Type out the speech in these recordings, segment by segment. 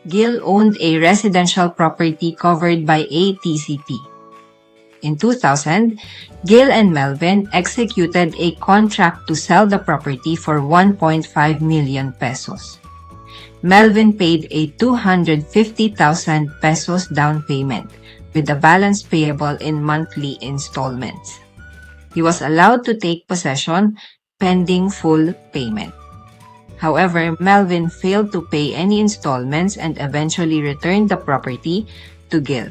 Gil owned a residential property covered by a TCP. In 2000, Gil and Melvin executed a contract to sell the property for 1.5 million pesos. Melvin paid a 250,000 pesos down payment, with the balance payable in monthly installments. He was allowed to take possession pending full payment. However, Melvin failed to pay any installments and eventually returned the property to Gil.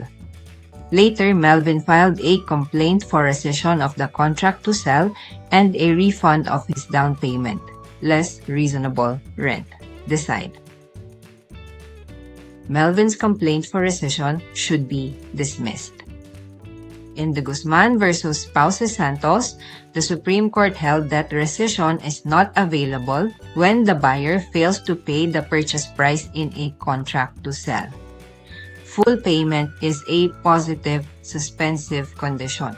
Later, Melvin filed a complaint for rescission of the contract to sell and a refund of his down payment, less reasonable rent. Decide. Melvin's complaint for rescission should be dismissed. In the Guzman versus Pauces Santos, the Supreme Court held that rescission is not available when the buyer fails to pay the purchase price in a contract to sell. Full payment is a positive suspensive condition,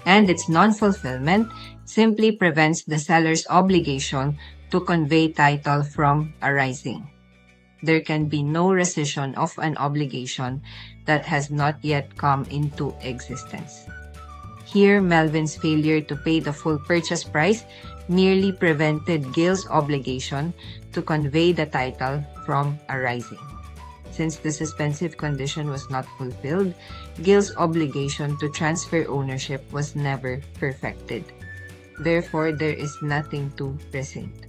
and its non-fulfillment simply prevents the seller's obligation to convey title from arising. There can be no rescission of an obligation that has not yet come into existence. Here, Melvin's failure to pay the full purchase price merely prevented Gil's obligation to convey the title from arising. Since the suspensive condition was not fulfilled, Gil's obligation to transfer ownership was never perfected. Therefore, there is nothing to rescind.